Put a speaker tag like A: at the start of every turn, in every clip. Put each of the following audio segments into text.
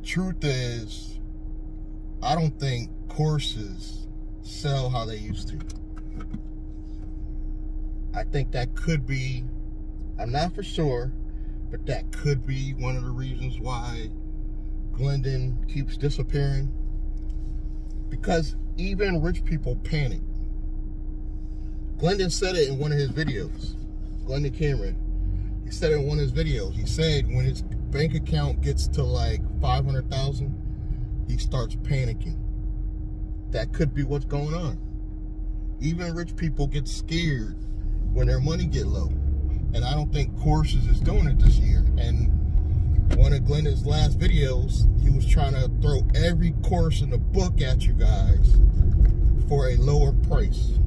A: truth is, I don't think courses sell how they used to. I think that could be, I'm not for sure, but that could be one of the reasons why Glendon keeps disappearing. Because even rich people panic. Glendon said it in one of his videos. Glendon Cameron. He said it in one of his videos. He said when his bank account gets to like 500,000, he starts panicking. That could be what's going on. Even rich people get scared when their money get low. And I don't think Courses is doing it this year. And one of Glendon's last videos, he was trying to throw every course in the book at you guys for a lower price.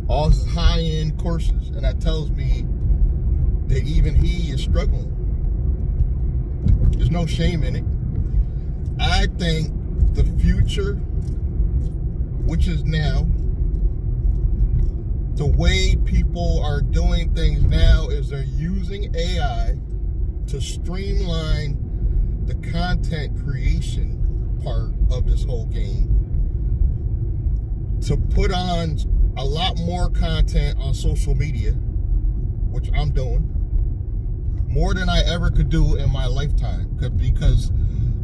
A: All this high-end courses. And that tells me that even he is struggling. There's no shame in it. I think the future, which is now, the way people are doing things now is they're using AI to streamline the content creation part of this whole game, to put on a lot more content on social media, which I'm doing, more than I ever could do in my lifetime, because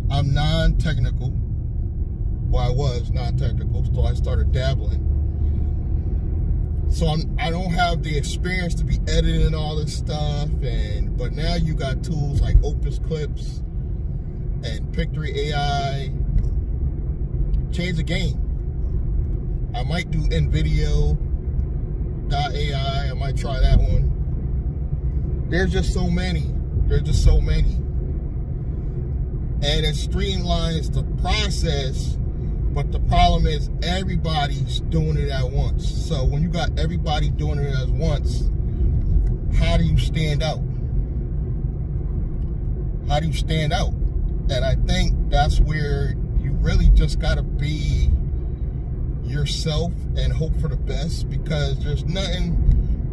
A: I'm non-technical. Well, I was non-technical, so I started dabbling. So I don't have the experience to be editing all this stuff, but now you got tools like Opus Clips and Pictory AI. Change the game. I might do InVideo.ai. I might try that one. There's just so many. And it streamlines the process. But the problem is everybody's doing it at once. So when you got everybody doing it at once, how do you stand out? How do you stand out? And I think that's where you really just got to be yourself and hope for the best, because there's nothing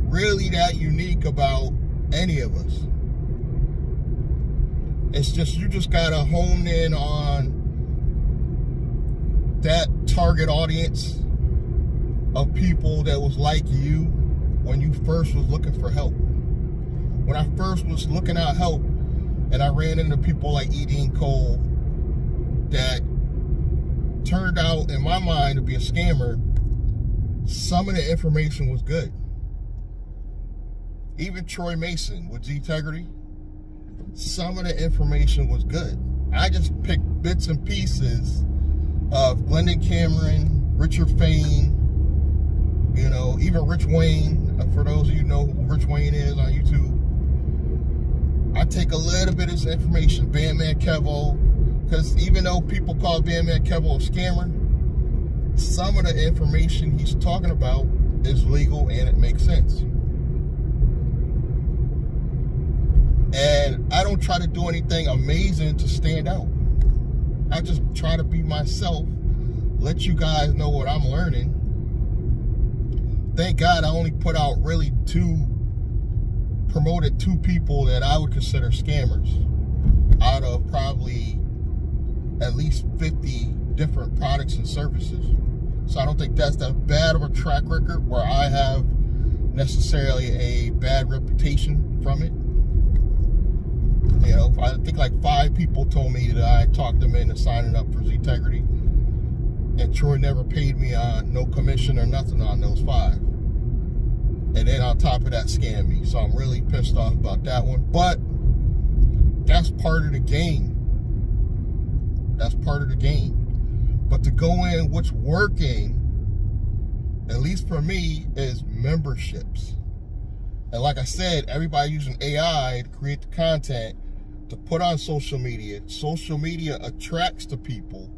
A: really that unique about any of us. It's just, you just got to hone in on that target audience of people that was like you when you first was looking for help. When I first was looking out help and I ran into people like E.D. and Cole that turned out in my mind to be a scammer, some of the information was good. Even Troy Mason with Z-Tegrity, some of the information was good. I just picked bits and pieces of Glendon Cameron, Richard Fain, even Rich Wayne. For those of you who know who Rich Wayne is on YouTube, I take a little bit of this information. Bandman Kevo, because even though people call Bandman Kevo a scammer, some of the information he's talking about is legal and it makes sense. And I don't try to do anything amazing to stand out. I just try to be myself, let you guys know what I'm learning. Thank God I only put out really promoted two people that I would consider scammers out of probably at least 50 different products and services. So I don't think that's that bad of a track record where I have necessarily a bad reputation from it. I think like 5 people told me that I talked them into signing up for Z-Tegrity, and Troy never paid me on no commission or nothing on those 5. And then on top of that, scammed me. So I'm really pissed off about that one. But that's part of the game. That's part of the game. But to go in, what's working, at least for me, is memberships. And like I said, everybody using AI to create the content to put on social media. Social media attracts the people.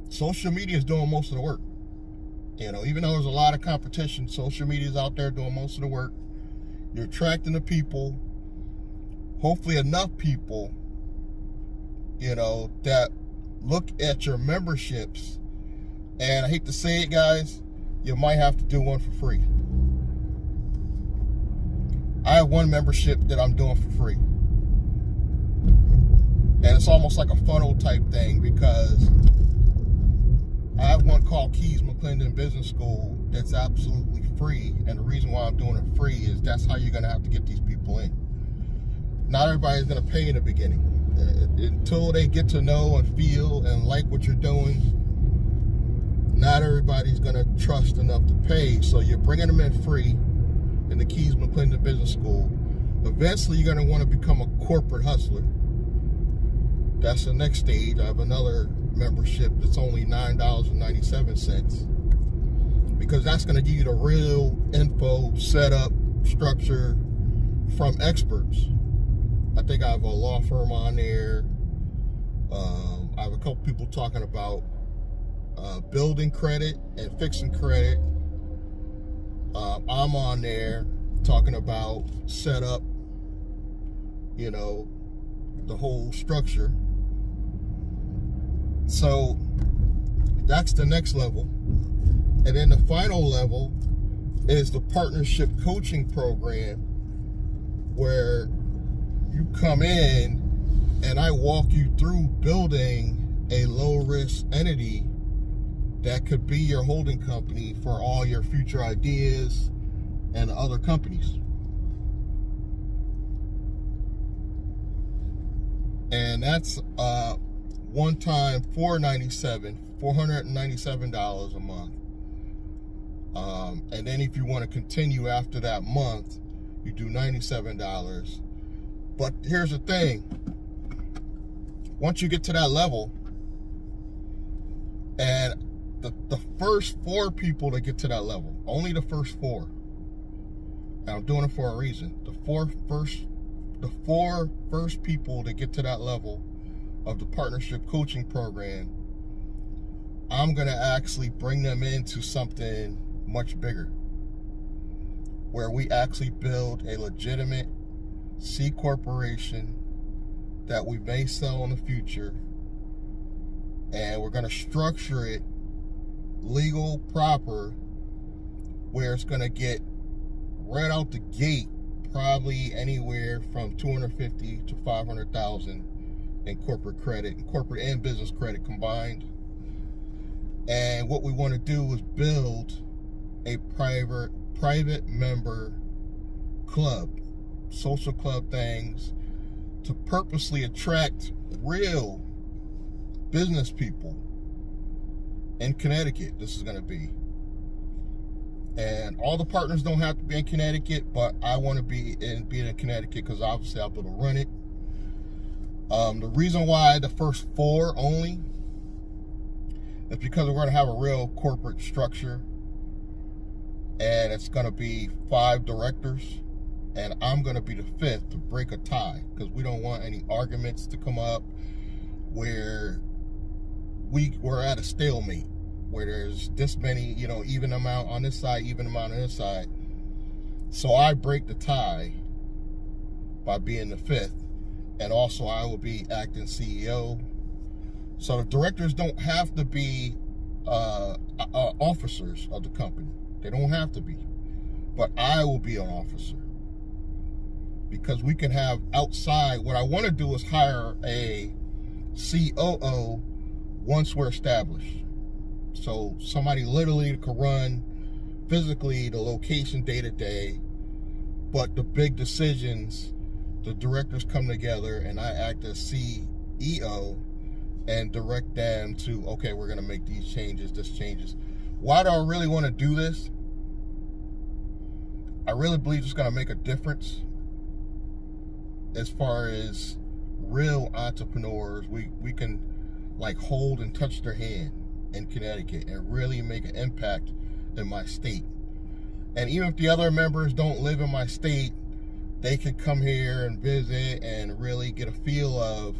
A: Social media is doing most of the work. Even though there's a lot of competition, social media is out there doing most of the work. You're attracting the people. Hopefully enough people, that look at your memberships. And I hate to say it, guys, you might have to do one for free. I have one membership that I'm doing for free. it's almost like a funnel type thing, because I have one called Keys McClendon Business School that's absolutely free, and the reason why I'm doing it free is that's how you're going to have to get these people in. Not everybody's going to pay in the beginning. Until they get to know and feel and like what you're doing, not everybody's going to trust enough to pay. So you're bringing them in free in the Keys McClendon Business School. Eventually, you're going to want to become a corporate hustler. That's the next stage. I have another membership that's only $9.97, because that's going to give you the real info, setup, structure from experts. I think I have a law firm on there. I have a couple people talking about building credit and fixing credit. I'm on there talking about setup, you know, the whole structure. So that's the next level. And then the final level is the partnership coaching program, where you come in and I walk you through building a low-risk entity that could be your holding company for all your future ideas and other companies. And that's one time $497 a month. And then if you want to continue after that month, you do $97. But here's the thing. Once you get to that level, and the first 4 people to get to that level, only the first 4, and I'm doing it for a reason, the four first people to get to that level of the partnership coaching program, I'm going to actually bring them into something much bigger, where we actually build a legitimate C corporation that we may sell in the future, and we're going to structure it legal, proper, where it's going to get right out the gate probably anywhere from $250,000 to $500,000 in corporate credit, corporate and business credit combined. And what we want to do is build a private member club, social club things, to purposely attract real business people in Connecticut. This is going to be, and all the partners don't have to be in Connecticut, but I want to be in Connecticut, because obviously I'll be able to run it. The reason why the first 4 only is because we're going to have a real corporate structure, and it's going to be 5 directors, and I'm going to be the 5th to break a tie, because we don't want any arguments to come up where we're at a stalemate, where there's this many, even amount on this side, even amount on this side. So I break the tie by being the 5th, and also I will be acting CEO. So the directors don't have to be officers of the company. They don't have to be, but I will be an officer, because we can have outside. What I want to do is hire a COO once we're established. So somebody literally could run physically the location day to day, but the big decisions, the directors come together and I act as CEO and direct them to, okay, we're going to make these changes, this changes. Why do I really want to do this? I really believe it's going to make a difference as far as real entrepreneurs. We can hold and touch their hand in Connecticut and really make an impact in my state. And even if the other members don't live in my state, they can come here and visit and really get a feel of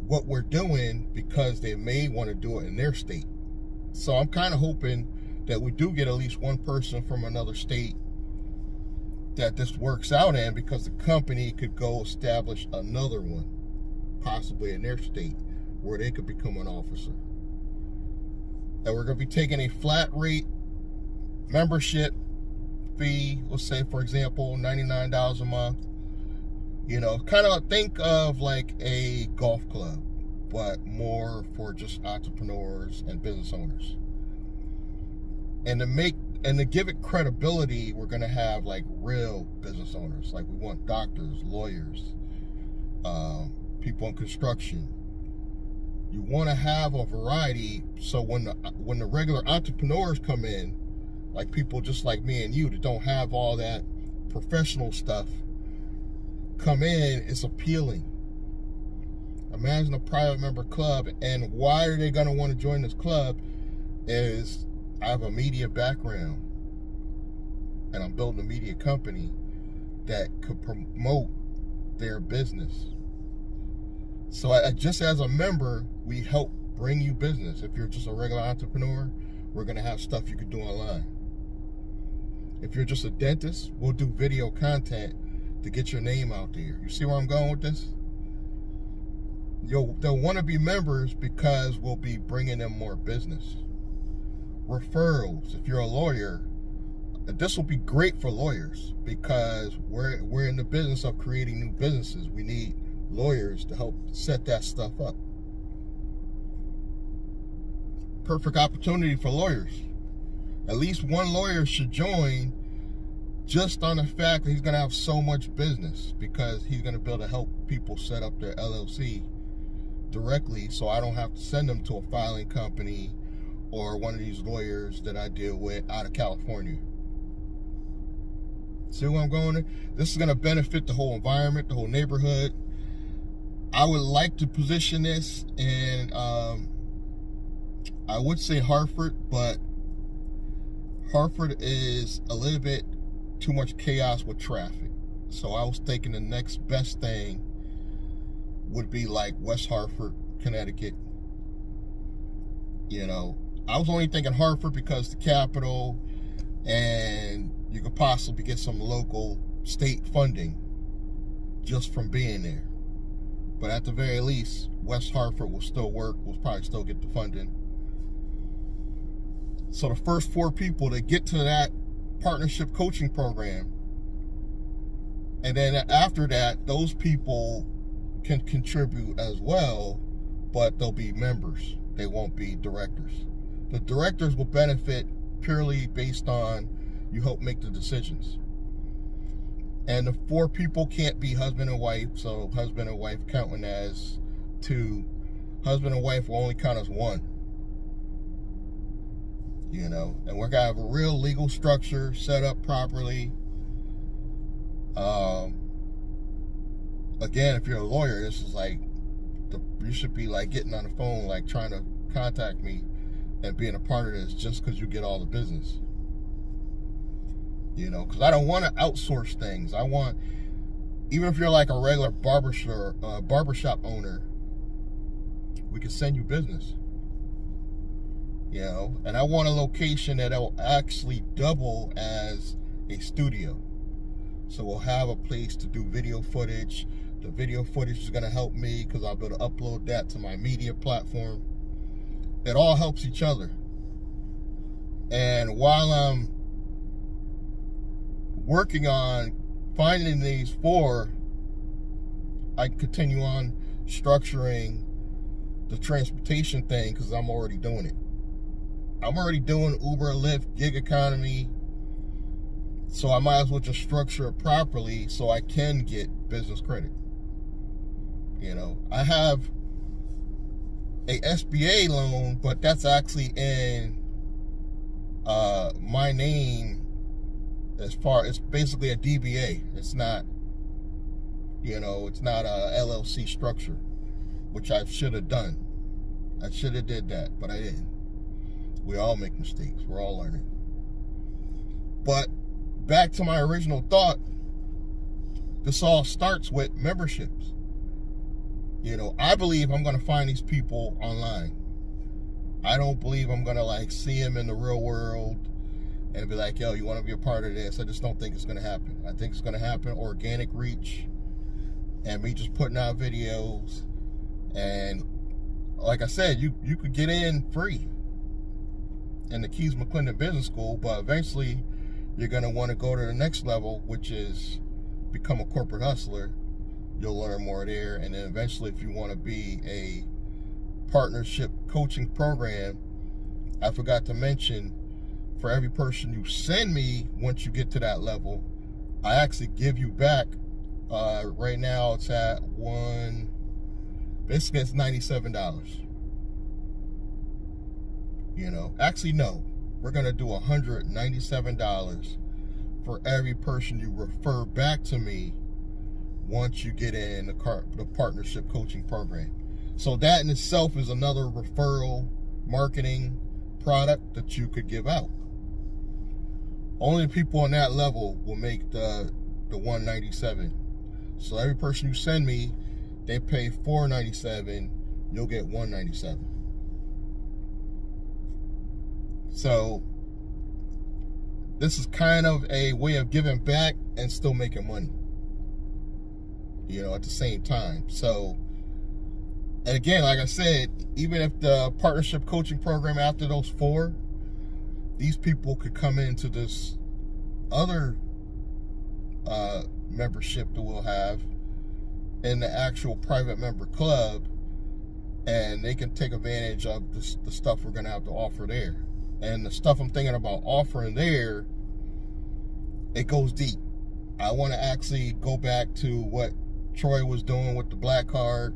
A: what we're doing, because they may want to do it in their state. So I'm kind of hoping that we do get at least one person from another state that this works out in, because the company could go establish another one, possibly in their state, where they could become an officer. And we're going to be taking a flat rate membership fee, let's say, for example, $99 a month. You know, kind of think of like a golf club, but more for just entrepreneurs and business owners. And to give it credibility, we're going to have like real business owners. Like we want doctors, lawyers, people in construction. You want to have a variety, so when the regular entrepreneurs come in, like people just like me and you that don't have all that professional stuff come in, it's appealing. Imagine a private member club, and why are they going to want to join this club is I have a media background and I'm building a media company that could promote their business. So just as a member, we help bring you business. If you're just a regular entrepreneur, we're going to have stuff you can do online. If you're just a dentist, we'll do video content to get your name out there. You see where I'm going with this? They'll want to be members because we'll be bringing them more business. Referrals. If you're a lawyer, this will be great for lawyers because we're in the business of creating new businesses. We need lawyers to help set that stuff up. Perfect opportunity for lawyers. At least one lawyer should join just on the fact that he's going to have so much business, because he's going to be able to help people set up their LLC directly, so I don't have to send them to a filing company or one of these lawyers that I deal with out of California. See where I'm going there? This is going to benefit the whole environment, the whole neighborhood. I would like to position this in, I would say Hartford, but Hartford is a little bit too much chaos with traffic. So I was thinking the next best thing would be like West Hartford, Connecticut. You know, I was only thinking Hartford because the capital, and you could possibly get some local state funding just from being there. But at the very least, West Hartford will still work. We'll probably still get the funding. So the first 4 people that get to that partnership coaching program, and then after that, those people can contribute as well, but they'll be members. They won't be directors. The directors will benefit purely based on you help make the decisions. And the 4 people can't be husband and wife, so husband and wife counting as 2. Husband and wife will only count as 1. You know, and we're gonna have a real legal structure set up properly. Again, if you're a lawyer, this is like, you should be like getting on the phone, like trying to contact me and being a part of this just because you get all the business. You know, because I don't want to outsource things. I want, even if you're like a regular barbershop owner, we can send you business. You know, and I want a location that will actually double as a studio. So we'll have a place to do video footage. The video footage is going to help me because I'll be able to upload that to my media platform. It all helps each other. And while I'm working on finding these 4, I can continue on structuring the transportation thing because I'm already doing it. I'm already doing Uber, Lyft, gig economy, so I might as well just structure it properly so I can get business credit. You know, I have a SBA loan, but that's actually in my name. As far, it's basically a DBA. It's not, you know, it's not a LLC structure, which I should have done. I should have did that, but I didn't. We all make mistakes. We're all learning. But back to my original thought, this all starts with memberships. You know, I believe I'm going to find these people online. I don't believe I'm going to like see them in the real world and be like, yo, you want to be a part of this? I just don't think it's going to happen. I think it's going to happen organic reach and me just putting out videos. And like I said, you could get in free in the Keys McClendon Business School, but eventually you're going to want to go to the next level, which is become a corporate hustler You'll learn more there. And then eventually, if you want to be a partnership coaching program, I forgot to mention, for every person you send me, once you get to that level, I actually give you back. Right now it's at basically it's $97. Actually no, we're gonna do $197 for every person you refer back to me once you get in the partnership coaching program. So that in itself is another referral marketing product that you could give out. Only people on that level will make the $197. So every person you send me, they pay $497, you'll get $197. So this is kind of a way of giving back and still making money, at the same time. So, and again, like I said, even if the partnership coaching program, after those 4, these people could come into this other membership that we'll have in the actual private member club, and they can take advantage of the stuff we're going to have to offer there. And the stuff I'm thinking about offering there, it goes deep. I want to actually go back to what Troy was doing with the black card,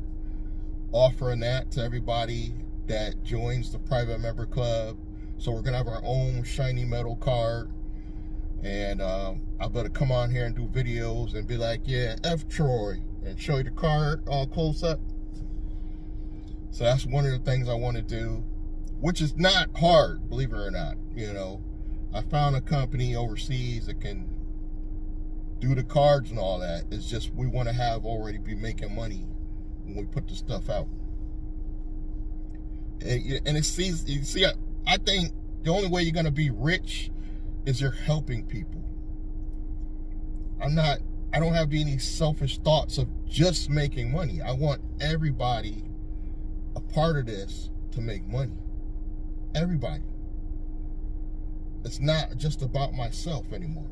A: offering that to everybody that joins the private member club. So we're going to have our own shiny metal card. And I better come on here and do videos and be like, yeah, F Troy, and show you the card all close up. So that's one of the things I want to do, which is not hard, believe it or not. I found a company overseas that can do the cards and all that. It's just we want to already be making money when we put the stuff out. And you see, I think the only way you're going to be rich is you're helping people. I don't have any selfish thoughts of just making money. I want everybody a part of this to make money. Everybody. It's not just about myself anymore.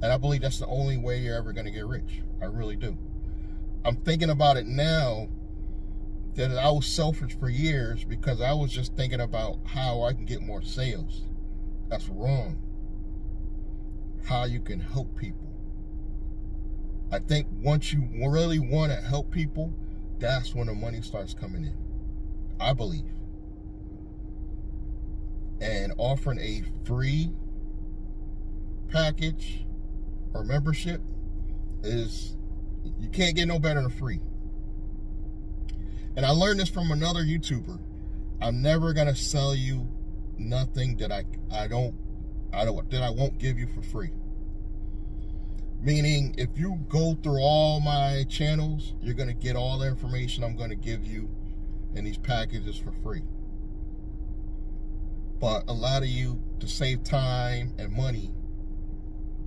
A: And I believe that's the only way you're ever going to get rich. I really do. I'm thinking about it now that I was selfish for years because I was just thinking about how I can get more sales. That's wrong. How you can help people. I think once you really want to help people, that's when the money starts coming in. I believe. And offering a free package or membership you can't get no better than free. And I learned this from another YouTuber. I'm never gonna sell you nothing that I won't give you for free. Meaning, if you go through all my channels, you're gonna get all the information I'm gonna give you in these packages for free. But a lot of you, to save time and money,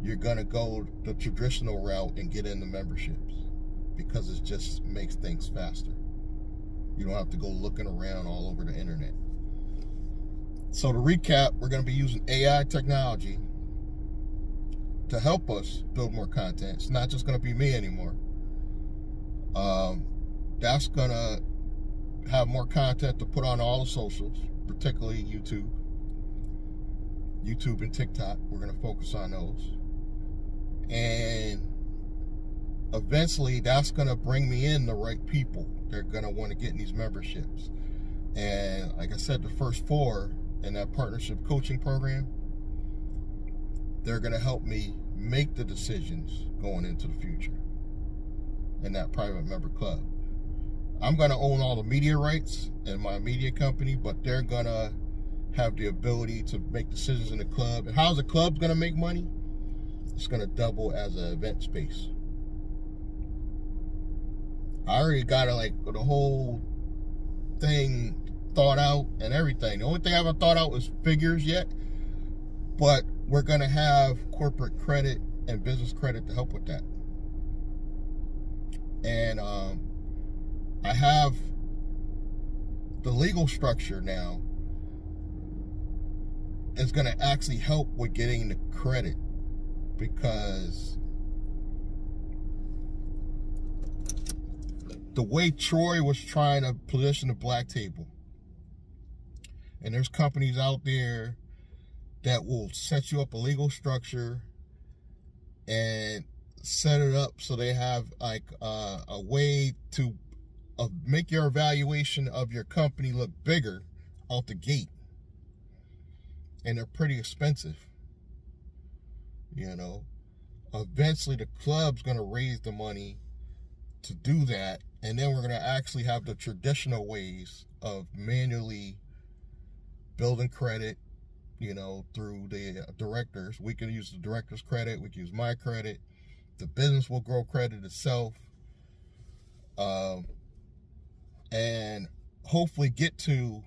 A: you're gonna go the traditional route and get into memberships because it just makes things faster. You don't have to go looking around all over the internet. So to recap, we're gonna be using AI technology to help us build more content. It's not just gonna be me anymore. That's gonna have more content to put on all the socials, particularly YouTube and TikTok. We're gonna focus on those. And eventually that's gonna bring me in the right people. They're gonna want to get in these memberships. And like I said, the first 4 in that partnership coaching program, they're gonna help me make the decisions going into the future in that private member club. I'm gonna own all the media rights in my media company, but they're gonna have the ability to make decisions in the club. And how's the club gonna make money? It's gonna double as an event space. I already got the whole thing thought out and everything. The only thing I haven't thought out is figures yet, but we're gonna have corporate credit and business credit to help with that. And I have the legal structure now is gonna actually help with getting the credit, because the way Troy was trying to position the black table, and there's companies out there that will set you up a legal structure and set it up so they have like a way to make your evaluation of your company look bigger out the gate. And they're pretty expensive. You know, eventually the club's going to raise the money to do that, and then we're going to actually have the traditional ways of manually building credit, you know, through the directors. We can use the director's credit, we can use my credit, the business will grow credit itself, and hopefully get to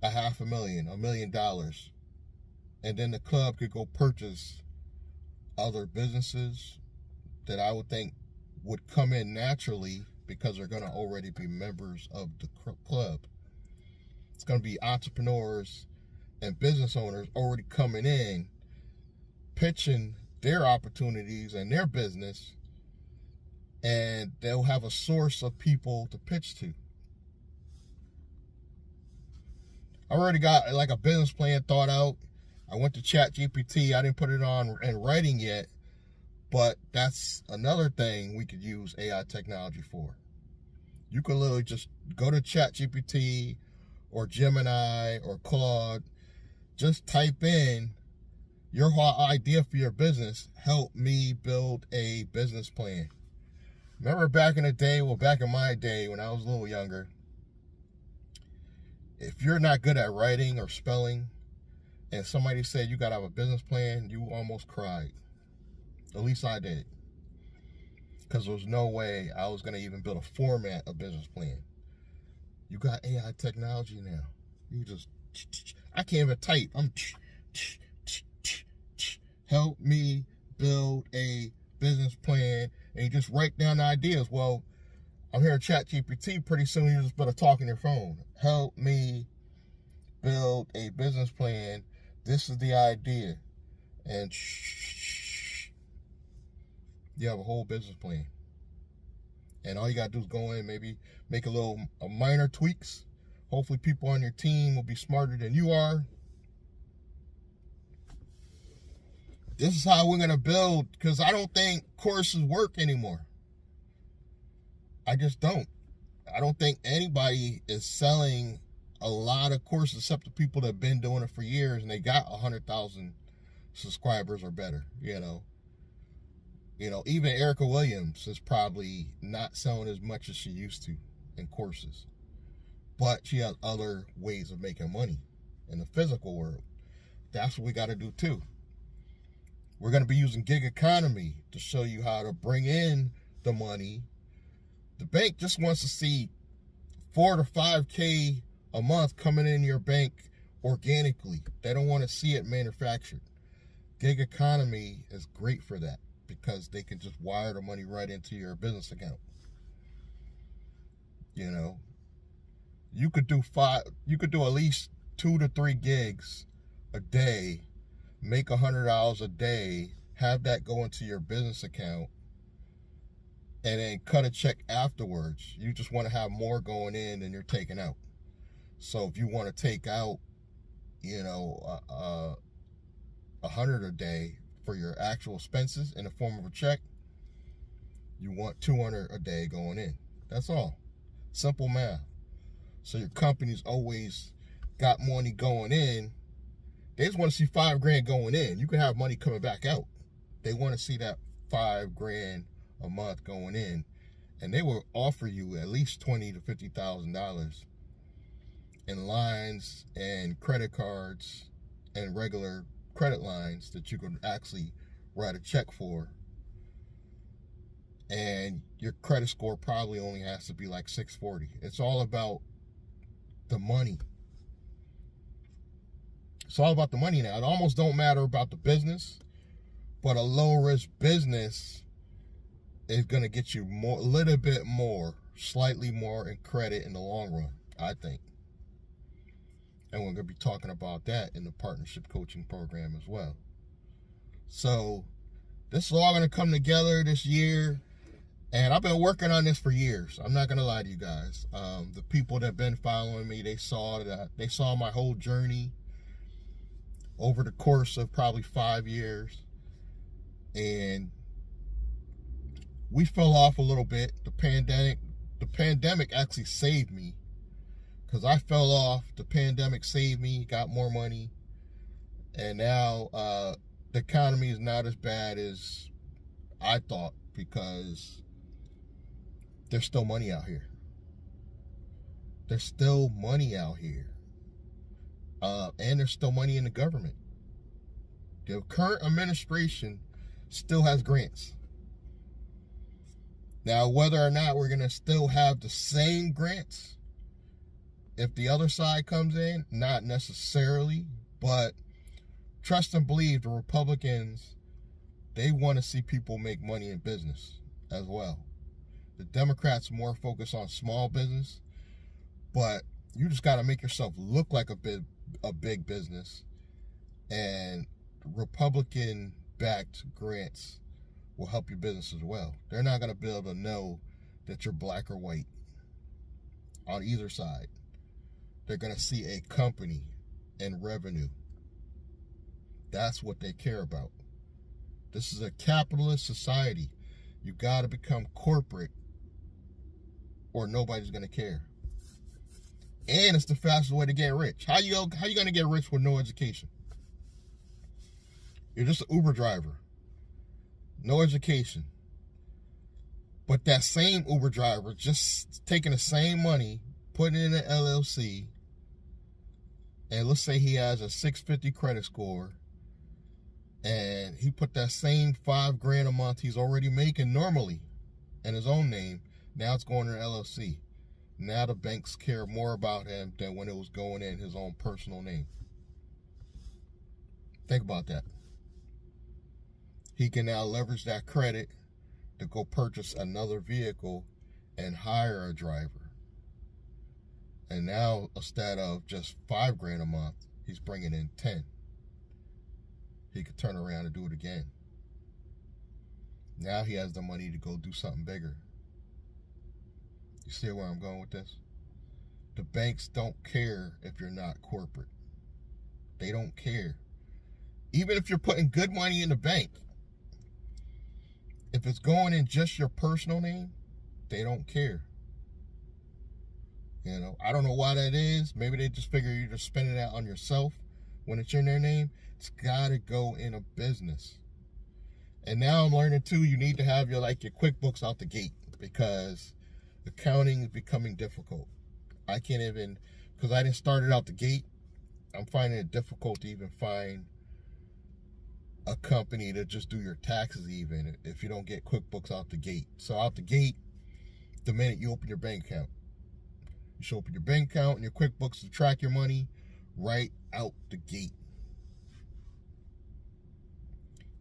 A: $500,000, $1 million, and then the club could go purchase other businesses that I would think would come in naturally because they're going to already be members of the club. It's going to be entrepreneurs and business owners already coming in, pitching their opportunities and their business, and they'll have a source of people to pitch to. I already got like a business plan thought out. I went to ChatGPT. I didn't put it on in writing yet, but that's another thing we could use AI technology for. You could literally just go to ChatGPT or Gemini or Claude, just type in your whole idea for your business. Help me build a business plan. Remember back in the day, well, back in my day when I was a little younger, if you're not good at writing or spelling and somebody said you got to have a business plan, you almost cried. At least I did. Because there was no way I was going to even build a format of business plan. You got AI technology now. You just, I can't even type. I'm, help me build a business plan. And you just write down the ideas. Well, I'm here at ChatGPT. Pretty soon you just better talk on your phone. Help me build a business plan. This is the idea. And you have a whole business plan. And all you got to do is go in, maybe make a minor tweaks. Hopefully people on your team will be smarter than you are. This is how we're going to build, because I don't think courses work anymore. I just don't. I don't think anybody is selling a lot of courses except the people that have been doing it for years and they got 100,000 subscribers or better, you know. Even Erica Williams is probably not selling as much as she used to in courses. But she has other ways of making money in the physical world. That's what we got to do too. We're going to be using gig economy to show you how to bring in the money. The bank just wants to see 4 to 5K a month coming in your bank organically. They don't want to see it manufactured. Gig economy is great for that because they can just wire the money right into your business account. You know, you could do at least 2 to 3 gigs a day, make $100 a day, have that go into your business account, and then cut a check afterwards. You just want to have more going in than you're taking out. So if you want to take out, $100 a day for your actual expenses in the form of a check, you want $200 a day going in. That's all. Simple math. So your company's always got money going in. They just want to see $5,000 going in. You can have money coming back out. They want to see that $5,000 a month going in, and they will offer you at least $20,000 to $50,000 in lines and credit cards and regular credit lines that you could actually write a check for. And your credit score probably only has to be like 640. It's all about the money. It's all about the money now. It almost don't matter about the business, but a low risk business is going to get you a little bit more, slightly more in credit in the long run, I think. And we're going to be talking about that in the partnership coaching program as well. So this is all going to come together this year. And I've been working on this for years. I'm not gonna lie to you guys. The people that have been following me, they saw my whole journey over the course of probably 5 years. And we fell off a little bit. The pandemic actually saved me, because I fell off. The pandemic saved me, got more money, and now the economy is not as bad as I thought, because there's still money out here. There's still money out here. And there's still money in the government. The current administration still has grants. Now, whether or not we're going to still have the same grants if the other side comes in, not necessarily, but trust and believe the Republicans, they want to see people make money in business as well. The Democrats more focus on small business, but you just got to make yourself look like a big business, and Republican-backed grants will help your business as well. They're not going to be able to know that you're black or white on either side. They're going to see a company and revenue. That's what they care about. This is a capitalist society. You got to become corporate, or nobody's going to care. And it's the fastest way to get rich. How you going to get rich with no education? You're just an Uber driver. No education. But that same Uber driver just taking the same money, putting it in an LLC, and let's say he has a 650 credit score, and he put that same $5,000 a month he's already making normally in his own name. Now it's going to an LLC. Now the banks care more about him than when it was going in his own personal name. Think about that. He can now leverage that credit to go purchase another vehicle and hire a driver. And now, instead of just $5,000 a month, he's bringing in 10. He could turn around and do it again. Now he has the money to go do something bigger. You see where I'm going with this? The banks don't care if you're not corporate. They don't care. Even if you're putting good money in the bank, if it's going in just your personal name, they don't care. You know, I don't know why that is. Maybe they just figure you're just spending that on yourself when it's in their name. It's got to go in a business. And now I'm learning too, you need to have your QuickBooks out the gate, because accounting is becoming difficult. I can't even, because I didn't start it out the gate, I'm finding it difficult to even find a company to just do your taxes even if you don't get QuickBooks out the gate. So out the gate, the minute you open your bank account, you should open your bank account and your QuickBooks to track your money right out the gate.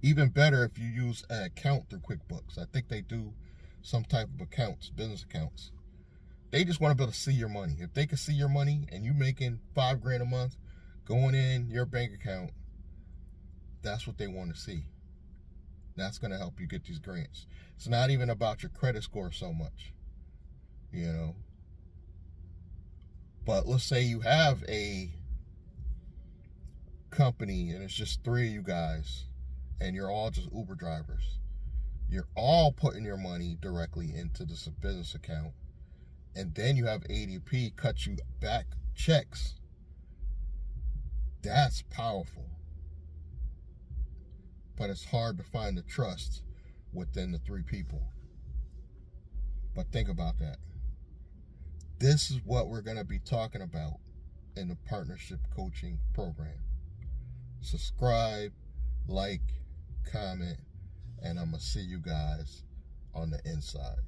A: Even better if you use an account through QuickBooks. I think they do some type of accounts, business accounts. They just want to be able to see your money. If they can see your money and you making $5,000 a month going in your bank account, that's what they want to see. That's going to help you get these grants. It's not even about your credit score so much, you know. But let's say you have a company and it's just 3 of you guys and you're all just Uber drivers. You're all putting your money directly into this business account, and then you have ADP cut you back checks. That's powerful. But it's hard to find the trust within the 3 people. But think about that. This is what we're going to be talking about in the partnership coaching program. Subscribe, like, comment, and I'm going to see you guys on the inside.